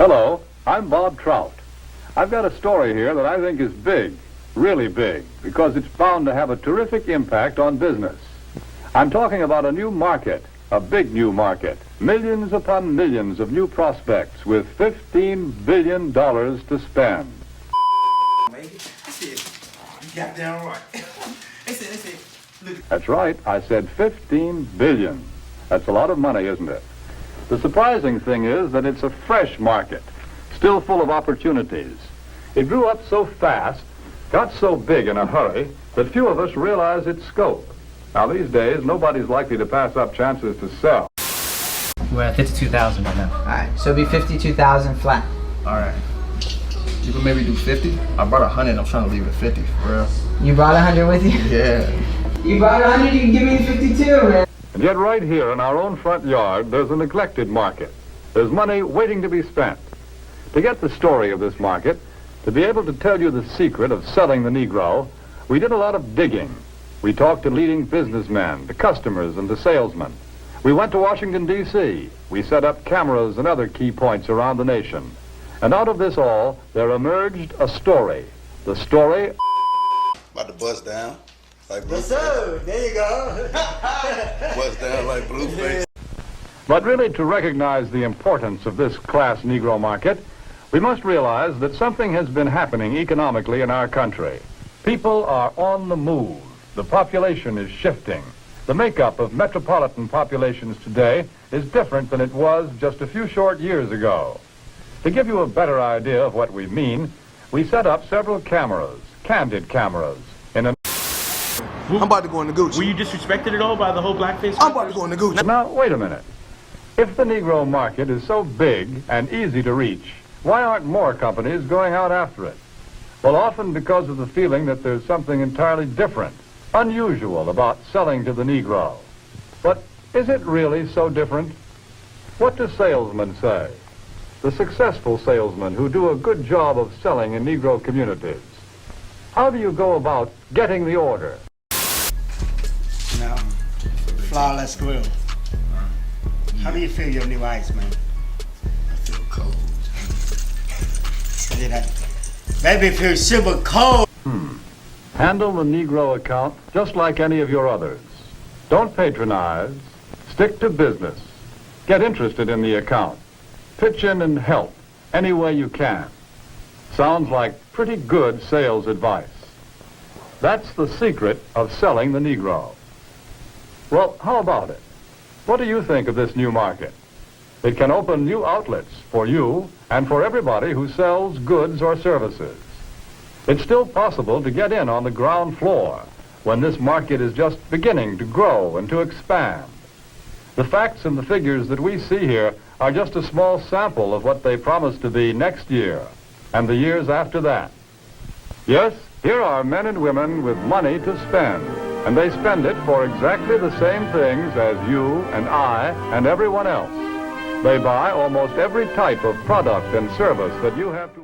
Hello, I'm Bob Trout. I've got a story here that I think is big, really big, because it's bound to have a terrific impact on business. I'm talking about a new market, a big new market, millions upon millions of new prospects with $15 billion to spend. That's it. You got down right. That's it. Look. That's right, I said 15 billion. That's a lot of money, isn't it? The surprising thing is that it's a fresh market, still full of opportunities. It grew up so fast, got so big in a hurry, that few of us realize its scope. Now these days, nobody's likely to pass up chances to sell. We're at 52,000 right now. Alright, so it'll be 52,000 flat. Alright. You can maybe do 50? I brought 100, I'm trying to leave it at 50, for real. You brought 100 with you? Yeah. You brought 100, you can give me 52, man. And yet right here in our own front yard, there's a neglected market. There's money waiting to be spent. To get the story of this market, to be able to tell you the secret of selling the Negro, we did a lot of digging. We talked to leading businessmen, to customers, and to salesmen. We went to Washington, D.C. We set up cameras and other key points around the nation. And out of this all, there emerged a story. The story... About to bust down like Blueface. Yes, sir. There you go. Bust down like Blueface. But really, to recognize the importance of this class Negro market, we must realize that something has been happening economically in our country. People are on the move. The population is shifting. The makeup of metropolitan populations today is different than it was just a few short years ago. To give you a better idea of what we mean, we set up several cameras, candid cameras, in a... I'm about to go in the Gucci. Were you disrespected at all by the whole blackface? I'm about to go in the Gucci. Now, wait a minute. If the Negro market is so big and easy to reach, why aren't more companies going out after it? Well, often because of the feeling that there's something entirely different, unusual about selling to the Negro. But is it really so different? What do salesmen say? The successful salesmen who do a good job of selling in Negro communities. How do you go about getting the order? Now, flawless grill. How do you feel your new ice, man? I feel cold. Baby, it feels super cold. Handle the Negro account just like any of your others. Don't patronize. Stick to business. Get interested in the account. Pitch in and help any way you can. Sounds like pretty good sales advice. That's the secret of selling the Negro. Well, how about it? What do you think of this new market? It can open new outlets for you and for everybody who sells goods or services. It's still possible to get in on the ground floor when this market is just beginning to grow and to expand. The facts and the figures that we see here are just a small sample of what they promise to be next year and the years after that. Yes, here are men and women with money to spend, and they spend it for exactly the same things as you and I and everyone else. They buy almost every type of product and service that you have to